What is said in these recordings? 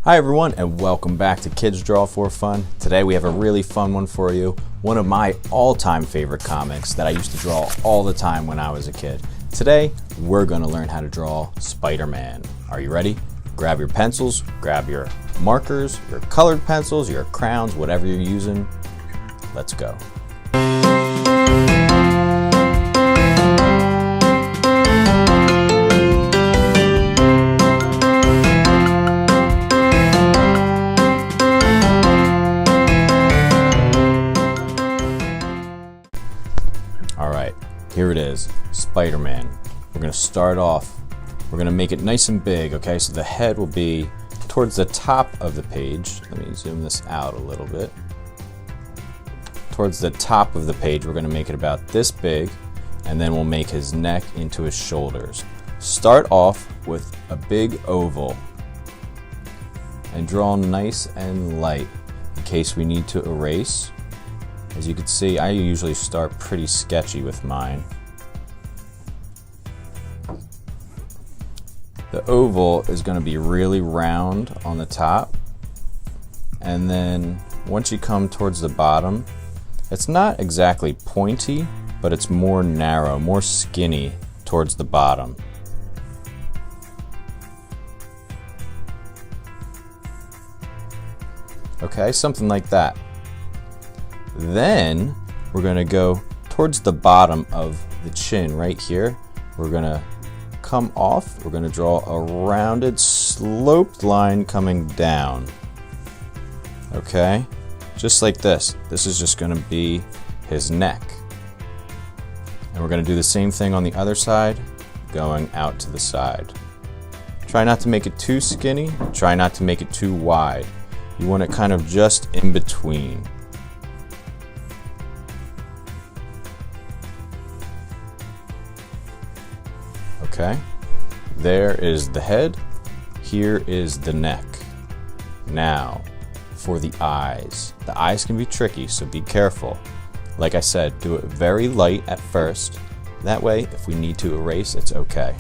Hi everyone, and welcome back to Kids Draw for Fun. Today we have a really fun one for you. One of my all-time favorite comics that I used to draw all the time when I was a kid. Today we're going to learn how to draw Spider-Man. Are you ready? Grab your pencils, grab your markers, your colored pencils, your crayons, whatever you're using. Let's go. Alright, here it is, Spider-Man. We're going to start off, we're going to make it nice and big, okay? So the head will be towards the top of the page. Let me zoom this out a little bit. Towards the top of the page, we're going to make it about this big, and then we'll make his neck into his shoulders. Start off with a big oval, and draw nice and light in case we need to erase. As you can see, I usually start pretty sketchy with mine. The oval is going to be really round on the top, and then once you come towards the bottom, it's not exactly pointy, but it's more narrow, more skinny towards the bottom. Okay, something like that. Then we're going to go towards the bottom of the chin right here. We're going to come off. We're going to draw a rounded sloped line coming down. Okay, just like this. This is just going to be his neck. And we're going to do the same thing on the other side, going out to the side. Try not to make it too skinny. Try not to make it too wide. You want it kind of just in between. Okay, there is the head, here is the neck. Now, for the eyes. The eyes can be tricky, so be careful. Like I said, do it very light at first. That way, if we need to erase, it's okay.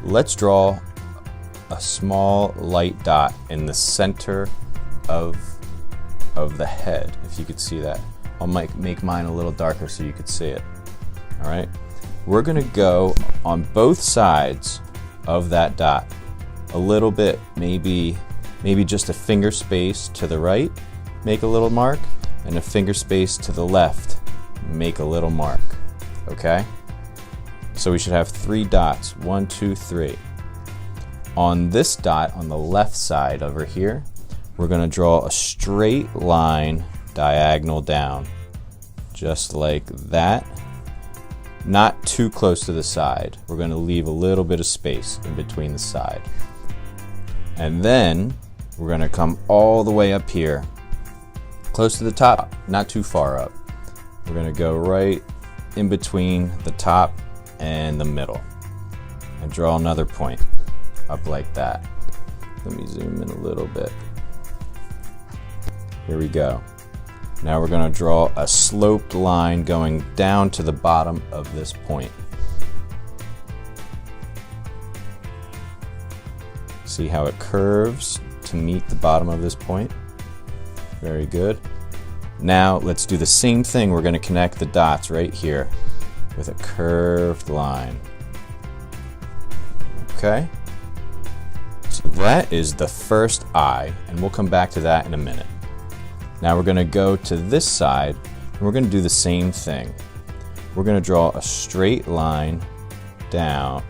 Let's draw a small light dot in the center of the head, if you could see that. I'll make mine a little darker so you could see it. All right. We're going to go on both sides of that dot a little bit, maybe just a finger space to the right, make a little mark, and a finger space to the left, make a little mark. Okay? So we should have 3 dots, 1, 2, 3. On this dot on the left side over here, we're going to draw a straight line diagonal down, just like that. Not too close to the side. We're going to leave a little bit of space in between the side. And then we're going to come all the way up here, close to the top, not too far up. We're going to go right in between the top and the middle and draw another point up like that. Let me zoom in a little bit. Here we go. Now we're going to draw a sloped line going down to the bottom of this point. See how it curves to meet the bottom of this point? Very good. Now let's do the same thing. We're going to connect the dots right here with a curved line. Okay? So that is the first eye, and we'll come back to that in a minute. Now we're going to go to this side, and we're going to do the same thing. We're going to draw a straight line down,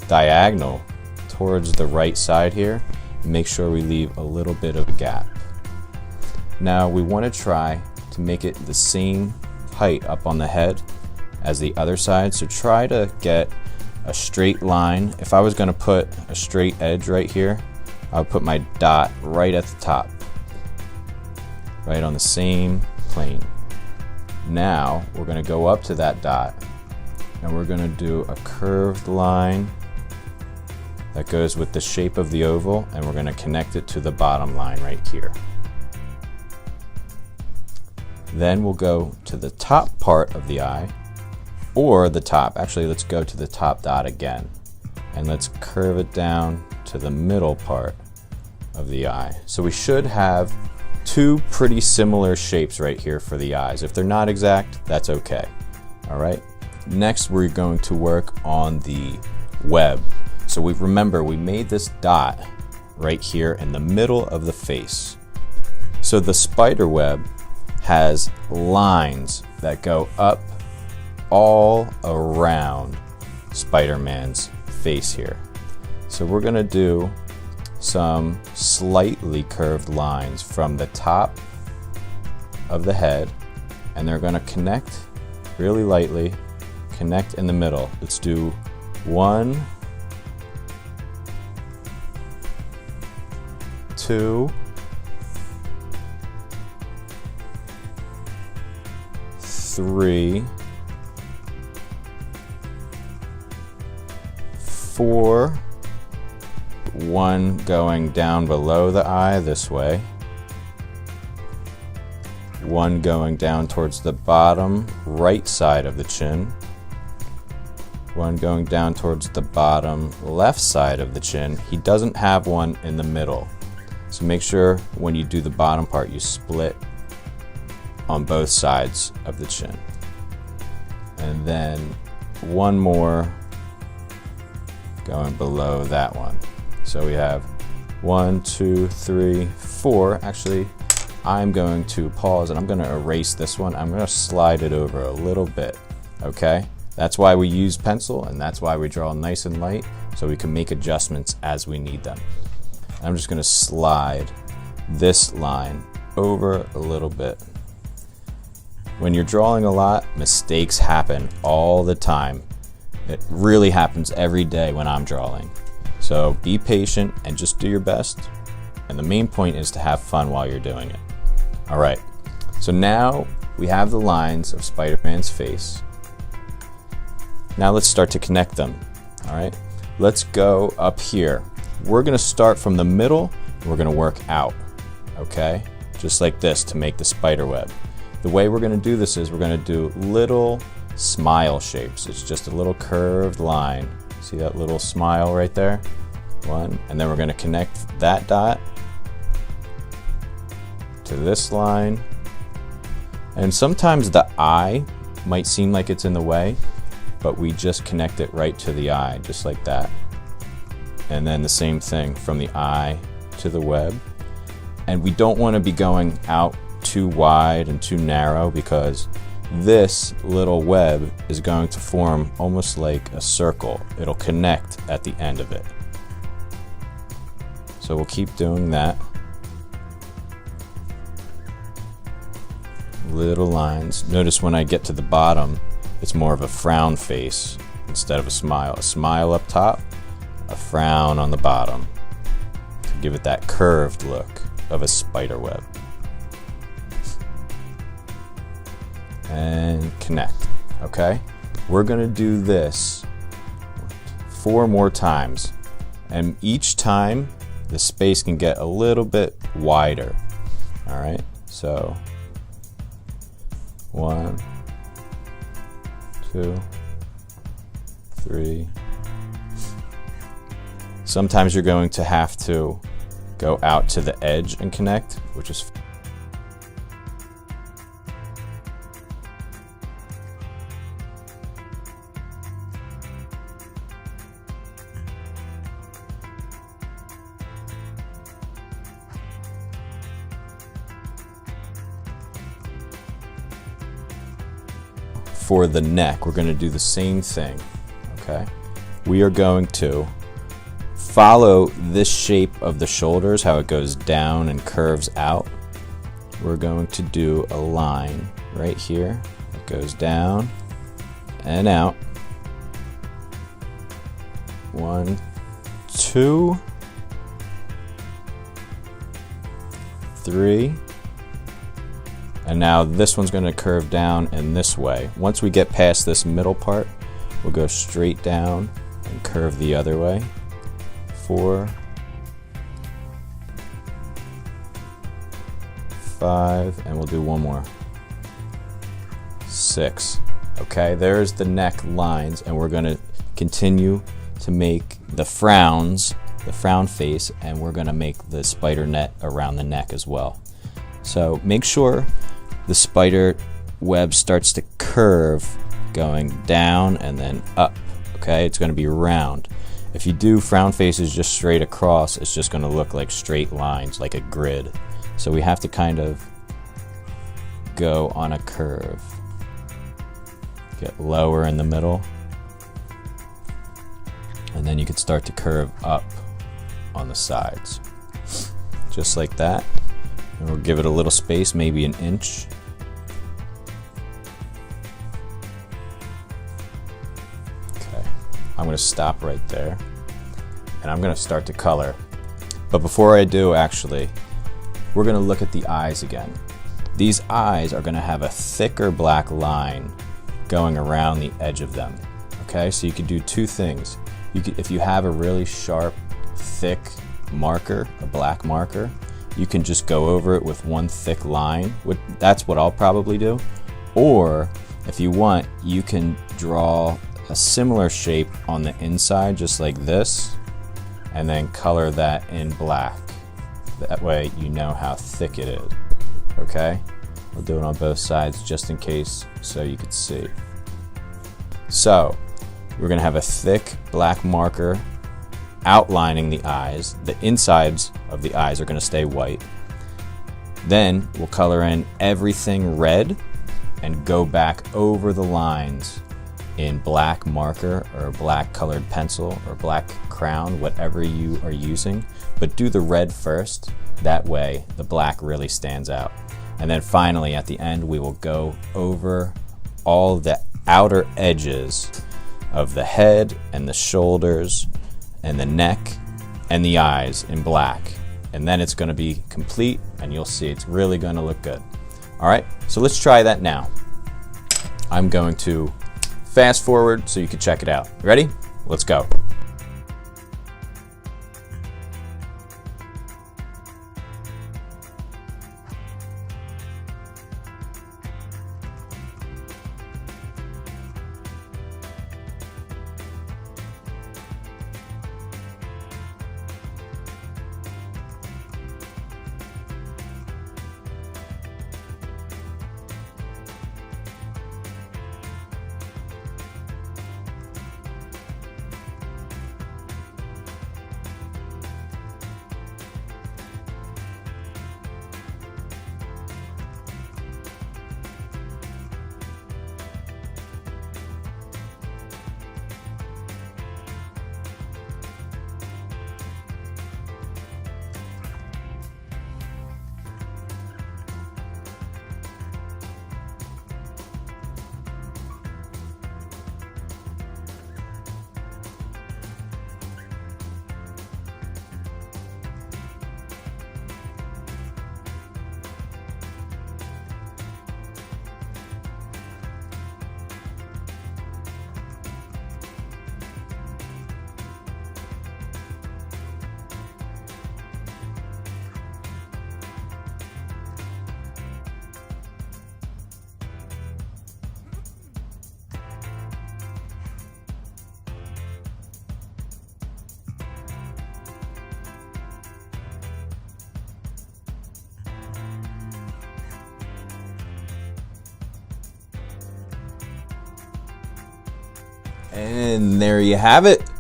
diagonal, towards the right side here, and make sure we leave a little bit of a gap. Now we want to try to make it the same height up on the head as the other side, so try to get a straight line. If I was going to put a straight edge right here, I would put my dot right at the top, right on the same plane. Now we're going to go up to that dot, and we're going to do a curved line that goes with the shape of the oval, and we're going to connect it to the bottom line right here. Then we'll go to the top part of the eye, or the top. Actually, let's go to the top dot again, and let's curve it down to the middle part of the eye. So we should have two pretty similar shapes right here for the eyes. If they're not exact, that's okay. All right. Next, we're going to work on the web. So remember, we made this dot right here in the middle of the face. So the spider web has lines that go up all around Spider-Man's face here. So we're gonna do some slightly curved lines from the top of the head, and they're gonna connect really lightly, connect in the middle. Let's do 1, 2, 3, 4, 1 going down below the eye this way, 1 going down towards the bottom right side of the chin, 1 going down towards the bottom left side of the chin. He doesn't have one in the middle, so make sure when you do the bottom part you split on both sides of the chin. And then 1 more going below that one. So we have 1, 2, 3, 4. Actually, I'm going to pause and I'm going to erase this one. I'm going to slide it over a little bit, okay? That's why we use pencil, and that's why we draw nice and light, so we can make adjustments as we need them. I'm just going to slide this line over a little bit. When you're drawing a lot, mistakes happen all the time. It really happens every day when I'm drawing. So be patient and just do your best. And the main point is to have fun while you're doing it. All right, so now we have the lines of Spider-Man's face. Now let's start to connect them. All right, let's go up here. We're gonna start from the middle, and we're gonna work out, okay? Just like this to make the spider web. The way we're gonna do this is we're gonna do little smile shapes. It's just a little curved line. See that little smile right there? 1, and then we're gonna connect that dot to this line. And sometimes the eye might seem like it's in the way, but we just connect it right to the eye, just like that. And then the same thing from the eye to the web. And we don't want to be going out too wide and too narrow, because this little web is going to form almost like a circle. It'll connect at the end of it. So we'll keep doing that. Little lines. Notice when I get to the bottom, it's more of a frown face instead of a smile. A smile up top, a frown on the bottom, to give it that curved look of a spider web. And connect, okay? We're gonna do this 4 more times, and each time the space can get a little bit wider. All right, so 1, 2, 3. Sometimes you're going to have to go out to the edge and connect, which is for the neck. We're going to do the same thing, okay? We are going to follow this shape of the shoulders, how it goes down and curves out. We're going to do a line right here that goes down and out. 1, 2, 3. And now this one's going to curve down in this way. Once we get past this middle part, we'll go straight down and curve the other way. 4, 5, and we'll do 1 more. 6. Okay, there's the neck lines, and we're going to continue to make the frowns the frown face, and we're gonna make the spider net around the neck as well. So make sure the spider web starts to curve going down and then up, okay? It's gonna be round. If you do frown faces just straight across, it's just gonna look like straight lines, like a grid. So we have to kind of go on a curve. Get lower in the middle. And then you can start to curve up on the sides. Just like that. And we'll give it a little space, maybe an inch. Okay, I'm gonna stop right there. And I'm gonna start to color. But before I do, actually, we're gonna look at the eyes again. These eyes are gonna have a thicker black line going around the edge of them. Okay, so you could do two things. If you have a really sharp, thick marker, a black marker, you can just go over it with one thick line. That's what I'll probably do. Or if you want, you can draw a similar shape on the inside, just like this, and then color that in black. That way you know how thick it is, okay? We'll do it on both sides just in case so you could see. So, we're gonna have a thick black marker outlining the eyes. The insides of the eyes are gonna stay white. Then we'll color in everything red and go back over the lines in black marker or black colored pencil or black crown, whatever you are using. But do the red first, that way the black really stands out. And then finally at the end we will go over all the outer edges of the head and the shoulders and the neck and the eyes in black. And then it's gonna be complete and you'll see it's really gonna look good. All right, so let's try that now. I'm going to fast forward so you can check it out. You ready? Let's go. And there you have it.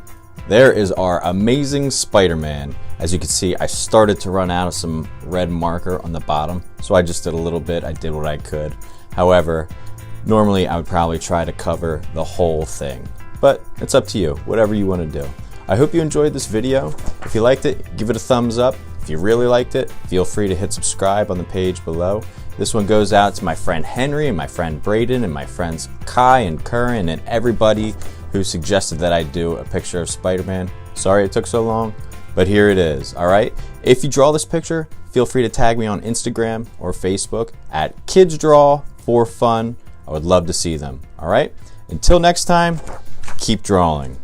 There is our amazing Spider-Man. As you can see, I started to run out of some red marker on the bottom, so I just did a little bit. I did what I could. However, normally I would probably try to cover the whole thing, but it's up to you, whatever you want to do. I hope you enjoyed this video. If you liked it, give it a thumbs up. If you really liked it, feel free to hit subscribe on the page below. This one goes out to my friend Henry and my friend Braden and my friends Kai and Curran and everybody who suggested that I do a picture of Spider-Man. Sorry it took so long, but here it is, all right? If you draw this picture, feel free to tag me on Instagram or Facebook at kidsdraw4fun. I would love to see them, all right? Until next time, keep drawing.